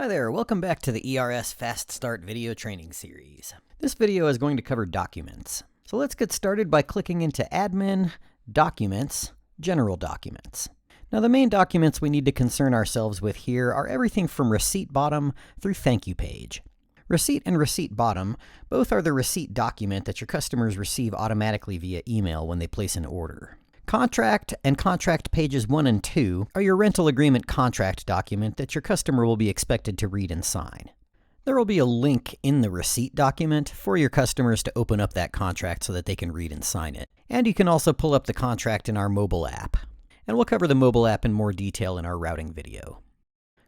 Hi there, welcome back to the ERS Fast Start video training series. This video is going to cover documents. So let's get started by clicking into Admin, Documents, General Documents. Now the main documents we need to concern ourselves with here are everything from Receipt Bottom through Thank You Page. Receipt and Receipt Bottom both are the receipt document that your customers receive automatically via email when they place an order. Contract and Contract Pages 1 and 2 are your rental agreement contract document that your customer will be expected to read and sign. There will be a link in the receipt document for your customers to open up that contract so that they can read and sign it. And you can also pull up the contract in our mobile app. And we'll cover the mobile app in more detail in our routing video.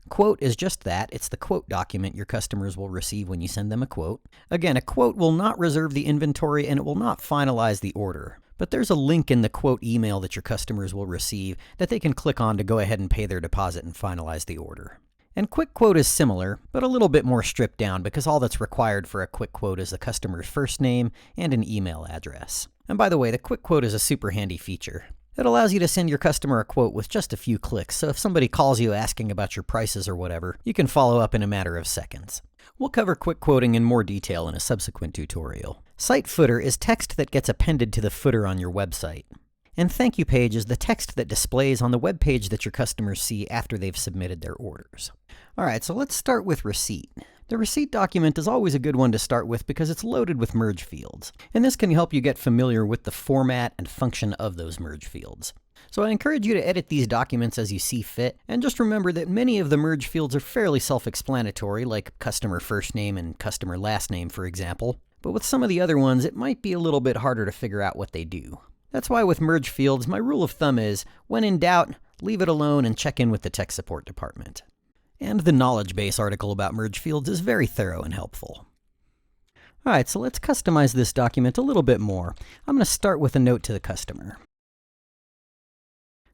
Quote is just that. It's the quote document your customers will receive when you send them a quote. Again, a quote will not reserve the inventory and it will not finalize the order. But there's a link in the quote email that your customers will receive that they can click on to go ahead and pay their deposit and finalize the order. And quick quote is similar, but a little bit more stripped down because all that's required for a quick quote is the customer's first name and an email address. And by the way, the quick quote is a super handy feature. It allows you to send your customer a quote with just a few clicks, so if somebody calls you asking about your prices or whatever, you can follow up in a matter of seconds. We'll cover quick quoting in more detail in a subsequent tutorial. Site footer is text that gets appended to the footer on your website. And Thank You Page is the text that displays on the web page that your customers see after they've submitted their orders. Alright, so let's start with receipt. The receipt document is always a good one to start with because it's loaded with merge fields. And this can help you get familiar with the format and function of those merge fields. So I encourage you to edit these documents as you see fit, and just remember that many of the merge fields are fairly self-explanatory, like customer first name and customer last name, for example. But with some of the other ones, it might be a little bit harder to figure out what they do. That's why with merge fields, my rule of thumb is, when in doubt, leave it alone and check in with the tech support department. And the knowledge base article about merge fields is very thorough and helpful. Alright, so let's customize this document a little bit more. I'm going to start with a note to the customer.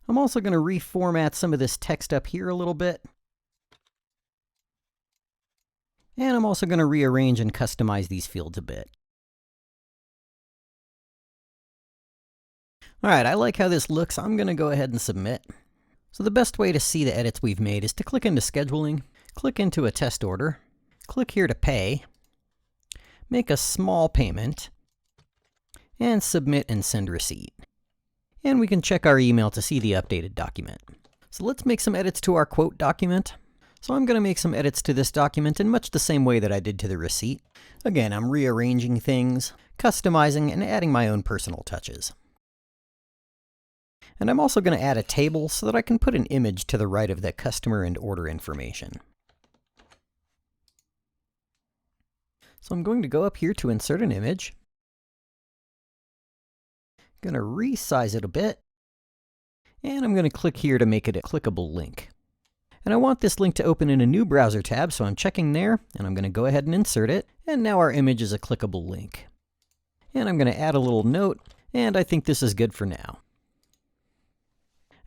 I'm also going to reformat some of this text up here a little bit. And I'm also going to rearrange and customize these fields a bit. Alright, I like how this looks. I'm going to go ahead and submit. So the best way to see the edits we've made is to click into Scheduling, click into a test order, click here to Pay, make a small payment, and Submit and Send Receipt. And we can check our email to see the updated document. So let's make some edits to our quote document. So I'm going to make some edits to this document in much the same way that I did to the receipt. Again, I'm rearranging things, customizing, and adding my own personal touches. And I'm also going to add a table so that I can put an image to the right of the customer and order information. So I'm going to go up here to insert an image. I'm going to resize it a bit. And I'm going to click here to make it a clickable link. And I want this link to open in a new browser tab, so I'm checking there, and I'm going to go ahead and insert it. And now our image is a clickable link. And I'm going to add a little note, and I think this is good for now.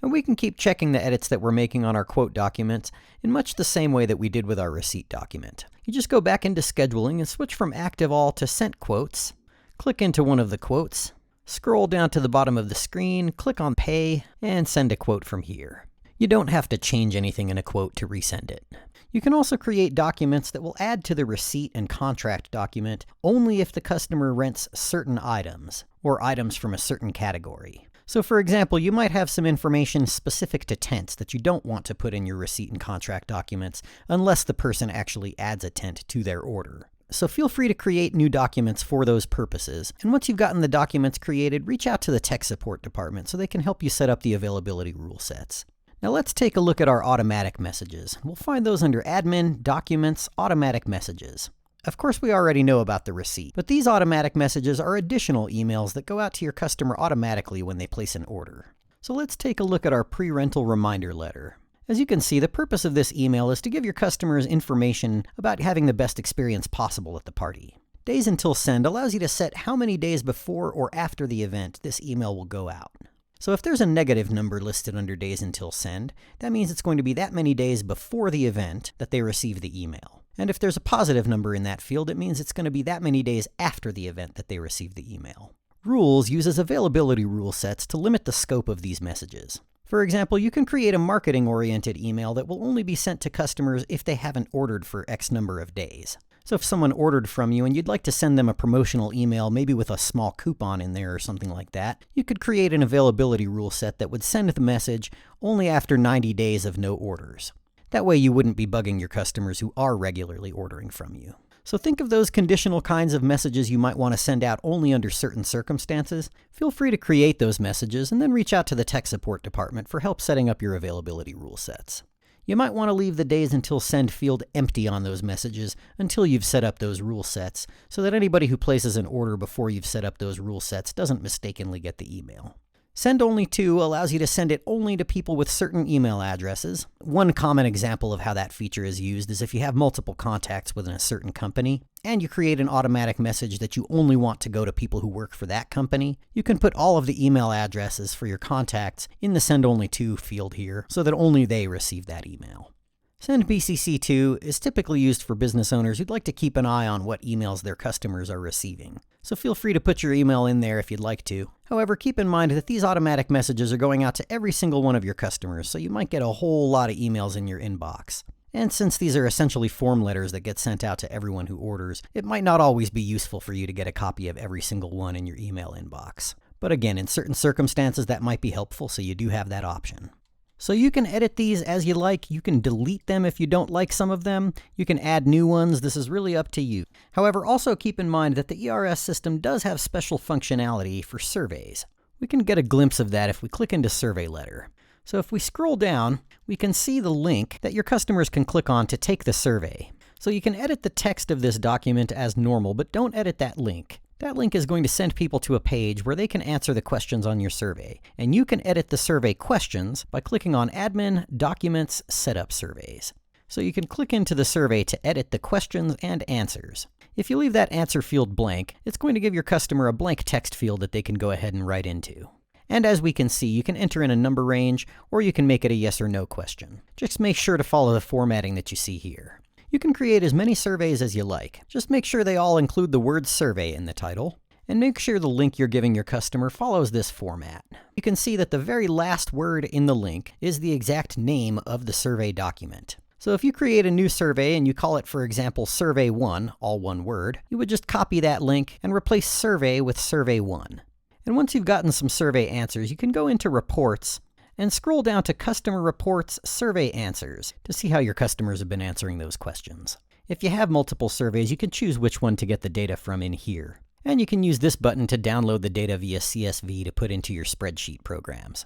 And we can keep checking the edits that we're making on our quote documents in much the same way that we did with our receipt document. You just go back into Scheduling and switch from Active All to Sent Quotes. Click into one of the quotes, scroll down to the bottom of the screen, click on Pay, and send a quote from here. You don't have to change anything in a quote to resend it. You can also create documents that will add to the receipt and contract document only if the customer rents certain items, or items from a certain category. So for example, you might have some information specific to tents that you don't want to put in your receipt and contract documents unless the person actually adds a tent to their order. So feel free to create new documents for those purposes. And once you've gotten the documents created, reach out to the tech support department so they can help you set up the availability rule sets. Now let's take a look at our automatic messages. We'll find those under Admin, Documents, Automatic Messages. Of course, we already know about the receipt, but these automatic messages are additional emails that go out to your customer automatically when they place an order. So let's take a look at our pre-rental reminder letter. As you can see, the purpose of this email is to give your customers information about having the best experience possible at the party. Days until send allows you to set how many days before or after the event this email will go out. So if there's a negative number listed under days until send, that means it's going to be that many days before the event that they receive the email. And if there's a positive number in that field, it means it's going to be that many days after the event that they receive the email. Rules uses availability rule sets to limit the scope of these messages. For For example, you can create a marketing-oriented email that will only be sent to customers if they haven't ordered for X number of days. So if someone ordered from you and you'd like to send them a promotional email, maybe with a small coupon in there or something like that, you could create an availability rule set that would send the message only after 90 days of no orders. That way you wouldn't be bugging your customers who are regularly ordering from you. So think of those conditional kinds of messages you might want to send out only under certain circumstances. Feel free to create those messages and then reach out to the tech support department for help setting up your availability rule sets. You might want to leave the days until send field empty on those messages until you've set up those rule sets, so that anybody who places an order before you've set up those rule sets doesn't mistakenly get the email. Send only to allows you to send it only to people with certain email addresses. One common example of how that feature is used is if you have multiple contacts within a certain company, and you create an automatic message that you only want to go to people who work for that company, you can put all of the email addresses for your contacts in the send only to field here so that only they receive that email. Send BCC2 is typically used for business owners who'd like to keep an eye on what emails their customers are receiving. So feel free to put your email in there if you'd like to. However, keep in mind that these automatic messages are going out to every single one of your customers, so you might get a whole lot of emails in your inbox. And since these are essentially form letters that get sent out to everyone who orders, it might not always be useful for you to get a copy of every single one in your email inbox. But again, in certain circumstances that might be helpful, so you do have that option. So you can edit these as you like, you can delete them if you don't like some of them, you can add new ones, this is really up to you. However, also keep in mind that the ERS system does have special functionality for surveys. We can get a glimpse of that if we click into Survey Letter. So if we scroll down, we can see the link that your customers can click on to take the survey. So you can edit the text of this document as normal, but don't edit that link. That link is going to send people to a page where they can answer the questions on your survey. And you can edit the survey questions by clicking on Admin, Documents, Setup Surveys. So you can click into the survey to edit the questions and answers. If you leave that answer field blank, it's going to give your customer a blank text field that they can go ahead and write into. And as we can see, you can enter in a number range, or you can make it a yes or no question. Just make sure to follow the formatting that you see here. You can create as many surveys as you like. Just make sure they all include the word survey in the title, and make sure the link you're giving your customer follows this format. You can see that the very last word in the link is the exact name of the survey document. So if you create a new survey and you call it, for example, Survey 1, all one word, you would just copy that link and replace survey with Survey 1. And once you've gotten some survey answers, you can go into Reports and scroll down to Customer Reports Survey Answers to see how your customers have been answering those questions. If you have multiple surveys, you can choose which one to get the data from in here. And you can use this button to download the data via CSV to put into your spreadsheet programs.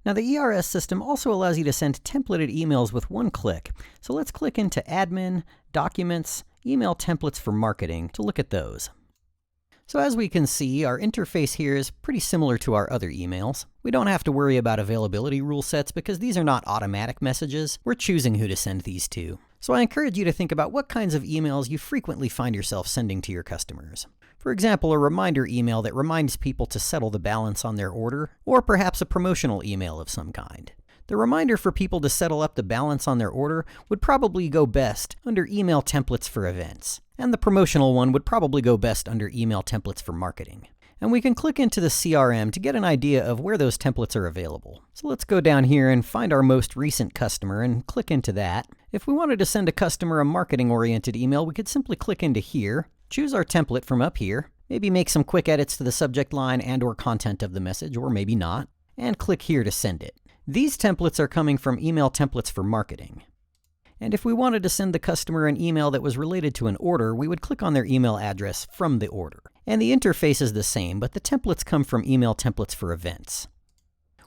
Now the ERS system also allows you to send templated emails with one click. So let's click into Admin, Documents, Email Templates for Marketing to look at those. So as we can see, our interface here is pretty similar to our other emails. We don't have to worry about availability rule sets because these are not automatic messages. We're choosing who to send these to. So I encourage you to think about what kinds of emails you frequently find yourself sending to your customers. For example, a reminder email that reminds people to settle the balance on their order, or perhaps a promotional email of some kind. The reminder for people to settle up the balance on their order would probably go best under email templates for events. And the promotional one would probably go best under email templates for marketing. And we can click into the CRM to get an idea of where those templates are available. So let's go down here and find our most recent customer and click into that. If we wanted to send a customer a marketing-oriented email, we could simply click into here, choose our template from up here, maybe make some quick edits to the subject line and/or content of the message, or maybe not, and click here to send it. These templates are coming from email templates for marketing. And if we wanted to send the customer an email that was related to an order, we would click on their email address from the order. And the interface is the same, but the templates come from email templates for events.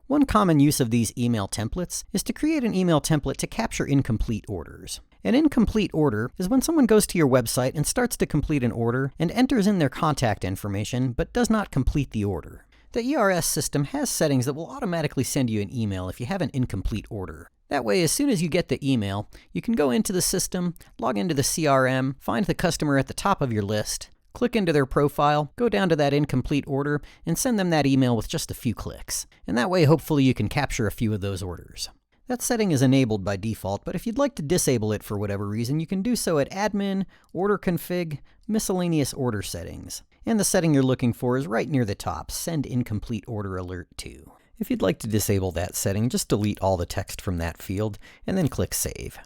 One common use of these email templates is to create an email template to capture incomplete orders. An incomplete order is when someone goes to your website and starts to complete an order and enters in their contact information, but does not complete the order. The ERS system has settings that will automatically send you an email if you have an incomplete order. That way, as soon as you get the email, you can go into the system, log into the CRM, find the customer at the top of your list, click into their profile, go down to that incomplete order, and send them that email with just a few clicks. And that way, hopefully, you can capture a few of those orders. That setting is enabled by default, but if you'd like to disable it for whatever reason, you can do so at Admin, Order Config, Miscellaneous Order Settings. And the setting you're looking for is right near the top, Send Incomplete Order Alert To. If you'd like to disable that setting, just delete all the text from that field and then click Save.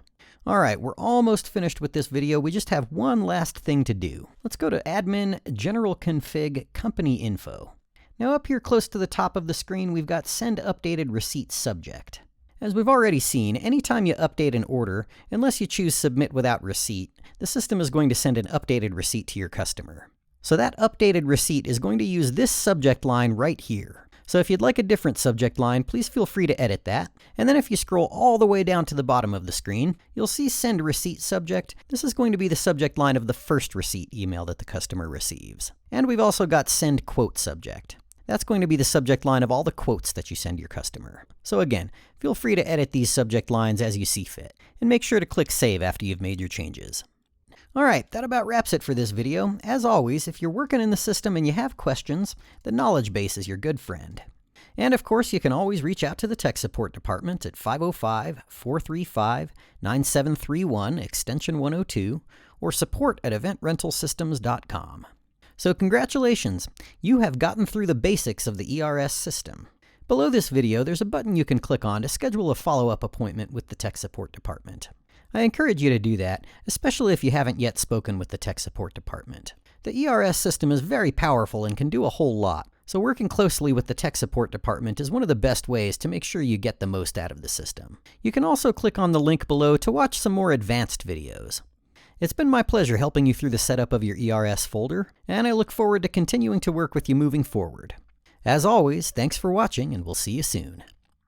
Alright, we're almost finished with this video. We just have one last thing to do. Let's go to Admin, General Config, Company Info. Now up here close to the top of the screen, we've got Send Updated Receipt Subject. As we've already seen, anytime you update an order, unless you choose Submit Without Receipt, the system is going to send an updated receipt to your customer. So that updated receipt is going to use this subject line right here. So if you'd like a different subject line, please feel free to edit that. And then if you scroll all the way down to the bottom of the screen, you'll see Send Receipt Subject. This is going to be the subject line of the first receipt email that the customer receives. And we've also got Send Quote Subject. That's going to be the subject line of all the quotes that you send your customer. So again, feel free to edit these subject lines as you see fit. And make sure to click Save after you've made your changes. Alright, that about wraps it for this video. As always, if you're working in the system and you have questions, the knowledge base is your good friend. And of course, you can always reach out to the tech support department at 505-435-9731, extension 102, or support@eventrentalsystems.com. So congratulations! You have gotten through the basics of the ERS system. Below this video, there's a button you can click on to schedule a follow-up appointment with the tech support department. I encourage you to do that, especially if you haven't yet spoken with the tech support department. The ERS system is very powerful and can do a whole lot, so working closely with the tech support department is one of the best ways to make sure you get the most out of the system. You can also click on the link below to watch some more advanced videos. It's been my pleasure helping you through the setup of your ERS folder, and I look forward to continuing to work with you moving forward. As always, thanks for watching, and we'll see you soon.